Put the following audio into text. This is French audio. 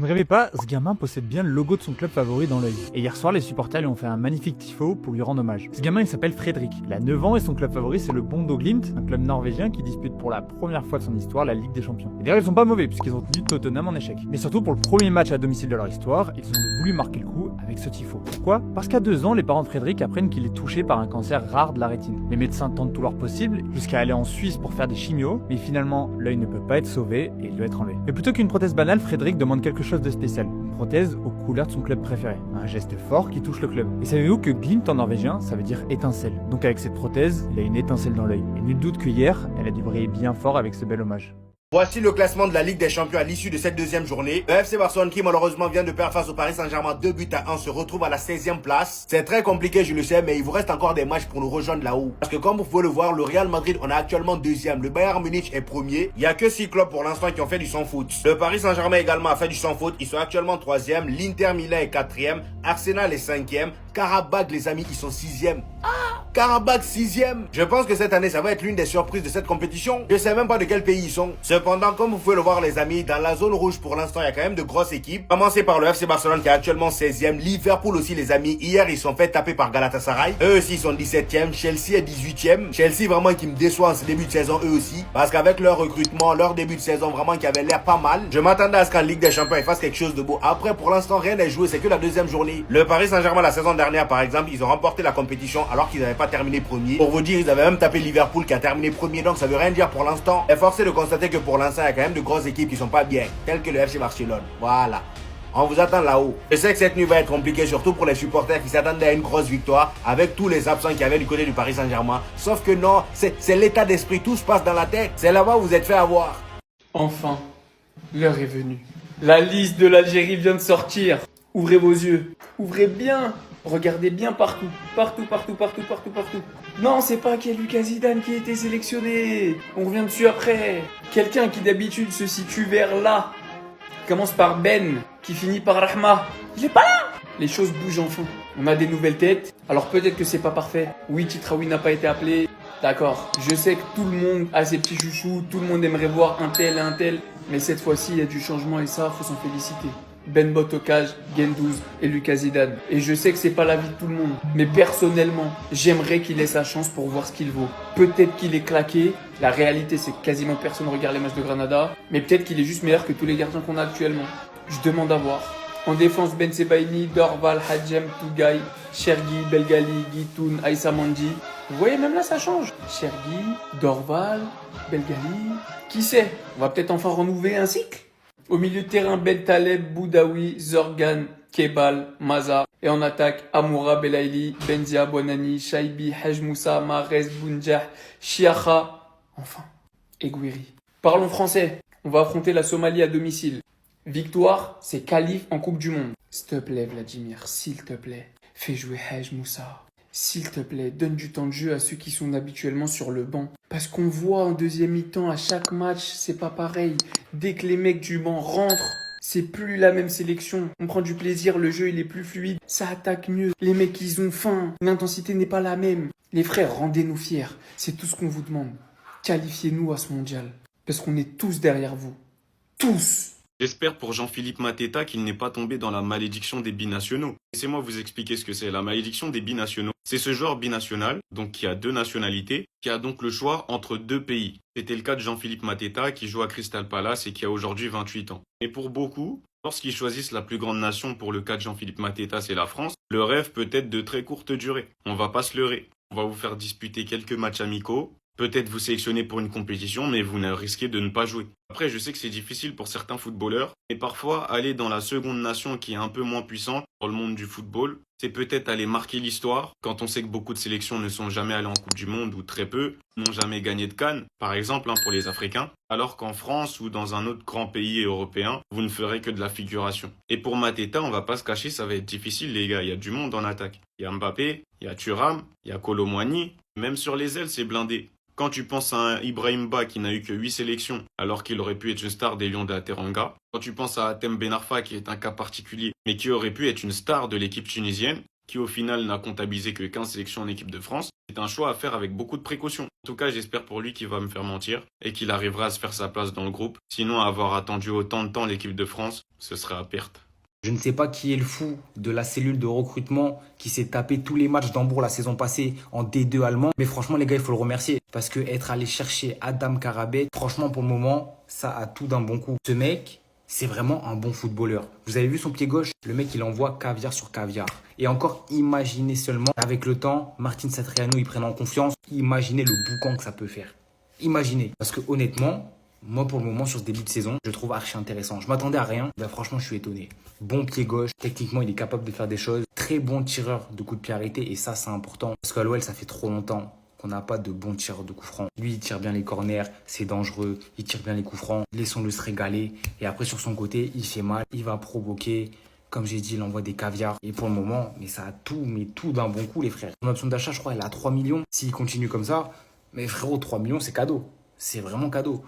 Ne rêvez pas, ce gamin possède bien le logo de son club favori dans l'œil. Et hier soir, les supporters lui ont fait un magnifique tifo pour lui rendre hommage. Ce gamin, il s'appelle Frédéric. Il a 9 ans et son club favori, c'est le Bodo Glimt, un club norvégien qui dispute pour la première fois de son histoire la Ligue des Champions. Et d'ailleurs, ils sont pas mauvais puisqu'ils ont tenu Tottenham en échec. Mais surtout, pour le premier match à domicile de leur histoire, ils ont voulu marquer le coup avec ce tifo. Pourquoi? Parce qu'à 2 ans, les parents de Frédéric apprennent qu'il est touché par un cancer rare de la rétine. Les médecins tentent tout leur possible, jusqu'à aller en Suisse pour faire des chimios, mais finalement, l'œil ne peut pas être sauvé et il doit être enlevé. Mais plutôt qu'une prothèse banale, Frédéric demande quelque chose de spécial. Prothèse aux couleurs de son club préféré. Un geste fort qui touche le club. Et savez-vous que Glimt en norvégien, ça veut dire étincelle. Donc avec cette prothèse, il a une étincelle dans l'œil. Et nul doute que hier, elle a dû briller bien fort avec ce bel hommage. Voici le classement de la Ligue des Champions à l'issue de cette deuxième journée. Le FC Barcelone qui malheureusement vient de perdre face au Paris Saint-Germain 2-1 se retrouve à la 16e place. C'est très compliqué, je le sais, mais il vous reste encore des matchs pour nous rejoindre là-haut. Parce que comme vous pouvez le voir, le Real Madrid, on est actuellement deuxième. Le Bayern Munich est premier. Il n'y a que 6 clubs pour l'instant qui ont fait du sans foot. Le Paris Saint-Germain également a fait du sans faute. Ils sont actuellement troisième. L'Inter Milan est quatrième. Arsenal est cinquième. Karabakh, les amis, ils sont sixième. Karabakh 6ème. Je pense que cette année, ça va être l'une des surprises de cette compétition. Je sais même pas de quel pays ils sont. Cependant, comme vous pouvez le voir les amis, dans la zone rouge pour l'instant, il y a quand même de grosses équipes. Commencez par le FC Barcelone qui est actuellement 16ème. Liverpool aussi les amis. Hier, ils sont fait taper par Galatasaray. Eux aussi, ils sont 17ème. Chelsea est 18ème. Chelsea vraiment qui me déçoit en ce début de saison, eux aussi. Parce qu'avec leur recrutement, leur début de saison vraiment qui avait l'air pas mal. Je m'attendais à ce qu'en Ligue des Champions, ils fassent quelque chose de beau. Après, pour l'instant, rien n'est joué. C'est que la deuxième journée. Le Paris Saint-Germain la saison dernière, par exemple, ils ont remporté la compétition alors qu'ils n'avaient pas terminé premier. Pour vous dire, ils avaient même tapé Liverpool qui a terminé premier, donc ça veut rien dire pour l'instant. Et forcé de constater que pour l'instant, il y a quand même de grosses équipes qui sont pas bien, telles que le FC Barcelone. Voilà. On vous attend là-haut. Je sais que cette nuit va être compliquée, surtout pour les supporters qui s'attendaient à une grosse victoire, avec tous les absents qu'il y avait du côté du Paris Saint-Germain. Sauf que non, c'est l'état d'esprit, tout se passe dans la tête. C'est là-bas où vous êtes fait avoir. Enfin, l'heure est venue. La liste de l'Algérie vient de sortir. Ouvrez vos yeux. Ouvrez bien. Regardez bien partout. Partout. Non, c'est pas qu'il y a Lucas Zidane qui a été sélectionné. On revient dessus après. Quelqu'un qui d'habitude se situe vers là. Commence par Ben, qui finit par Rahma. Il est pas là. Les choses bougent enfin. On a des nouvelles têtes. Alors peut-être que c'est pas parfait. Oui, Titraoui n'a pas été appelé. D'accord. Je sais que tout le monde a ses petits chouchous. Tout le monde aimerait voir un tel. Mais cette fois-ci, il y a du changement et ça, faut s'en féliciter. Ben Botokaj, Gendouzi et Lucas Zidane. Et je sais que c'est pas l'avis de tout le monde. Mais personnellement, j'aimerais qu'il ait sa chance pour voir ce qu'il vaut. Peut-être qu'il est claqué. La réalité, c'est que quasiment personne regarde les matchs de Granada. Mais peut-être qu'il est juste meilleur que tous les gardiens qu'on a actuellement. Je demande à voir. En défense, Ben Sebaini, Dorval, Hadjem, Tougaï, Chergui, Belgali, Guitoun, Aïssa Mandi. Vous voyez, même là, ça change. Chergui, Dorval, Belgali. Qui sait? On va peut-être enfin renouveler un cycle. Au milieu de terrain, Ben Taleb, Boudaoui, Zorgan, Kebal, Maza. Et en attaque, Amoura, Belaïli, Benzia, Bonani, Shaibi, Haj Moussa, Mahrez, Bounjah, Chiacha. Enfin, et Gouiri. Parlons français. On va affronter la Somalie à domicile. Victoire, c'est qualif en Coupe du Monde. S'il te plaît, Vladimir, s'il te plaît, fais jouer Haj Moussa. S'il te plaît, donne du temps de jeu à ceux qui sont habituellement sur le banc. Parce qu'on voit en deuxième mi-temps, à chaque match, c'est pas pareil. Dès que les mecs du banc rentrent, c'est plus la même sélection. On prend du plaisir, le jeu il est plus fluide, ça attaque mieux. Les mecs ils ont faim, l'intensité n'est pas la même. Les frères, rendez-nous fiers. C'est tout ce qu'on vous demande. Qualifiez-nous à ce mondial. Parce qu'on est tous derrière vous. Tous! J'espère pour Jean-Philippe Mateta qu'il n'est pas tombé dans la malédiction des binationaux. Laissez-moi vous expliquer ce que c'est. La malédiction des binationaux, c'est ce joueur binational, donc qui a 2 nationalités, qui a donc le choix entre 2 pays. C'était le cas de Jean-Philippe Mateta qui joue à Crystal Palace et qui a aujourd'hui 28 ans. Et pour beaucoup, lorsqu'ils choisissent la plus grande nation, pour le cas de Jean-Philippe Mateta, c'est la France, le rêve peut être de très courte durée. On va pas se leurrer. On va vous faire disputer quelques matchs amicaux. Peut-être vous sélectionner pour une compétition, mais vous risquez de ne pas jouer. Après, je sais que c'est difficile pour certains footballeurs, mais parfois, aller dans la seconde nation qui est un peu moins puissante dans le monde du football, c'est peut-être aller marquer l'histoire, quand on sait que beaucoup de sélections ne sont jamais allées en Coupe du Monde, ou très peu, n'ont jamais gagné de CAN, par exemple, pour les Africains, alors qu'en France ou dans un autre grand pays européen, vous ne ferez que de la figuration. Et pour Mateta, on va pas se cacher, ça va être difficile, les gars, il y a du monde en attaque. Il y a Mbappé, il y a Thuram, il y a Kolo Muani, même sur les ailes, c'est blindé. Quand tu penses à un Ibrahim Ba qui n'a eu que 8 sélections, alors qu'il aurait pu être une star des Lions de la Teranga, quand tu penses à Hatem Ben Arfa qui est un cas particulier, mais qui aurait pu être une star de l'équipe tunisienne, qui au final n'a comptabilisé que 15 sélections en équipe de France, C'est un choix à faire avec beaucoup de précaution. En tout cas, j'espère pour lui qu'il va me faire mentir et qu'il arrivera à se faire sa place dans le groupe. Sinon, avoir attendu autant de temps l'équipe de France, ce serait à perte. Je ne sais pas qui est le fou de la cellule de recrutement qui s'est tapé tous les matchs d'Hambourg la saison passée en D2 allemand. Mais franchement, les gars, il faut le remercier. Parce que être allé chercher Adam Karabet, franchement, pour le moment, ça a tout d'un bon coup. Ce mec, c'est vraiment un bon footballeur. Vous avez vu son pied gauche? Le mec, il envoie caviar sur caviar. Et encore, imaginez seulement, avec le temps, Martin Satriano, il prenne en confiance. Imaginez le boucan que ça peut faire. Imaginez. Parce que honnêtement, moi, pour le moment, sur ce début de saison, je le trouve archi intéressant. Je m'attendais à rien. Ben, franchement, je suis étonné. Bon pied gauche. Techniquement, il est capable de faire des choses. Très bon tireur de coups de pied arrêtés. Et ça, c'est important. Parce qu'à l'OL, ça fait trop longtemps qu'on n'a pas de bon tireur de coups francs. Lui, il tire bien les corners. C'est dangereux. Il tire bien les coups francs. Laissons-le se régaler. Et après, sur son côté, il fait mal. Il va provoquer. Comme j'ai dit, il envoie des caviars. Et pour le moment, mais ça a tout, mais tout d'un bon coup, les frères. Son option d'achat, je crois, elle a 3 millions. S'il continue comme ça, mais frérot, 3 millions, c'est cadeau. C'est vraiment cadeau.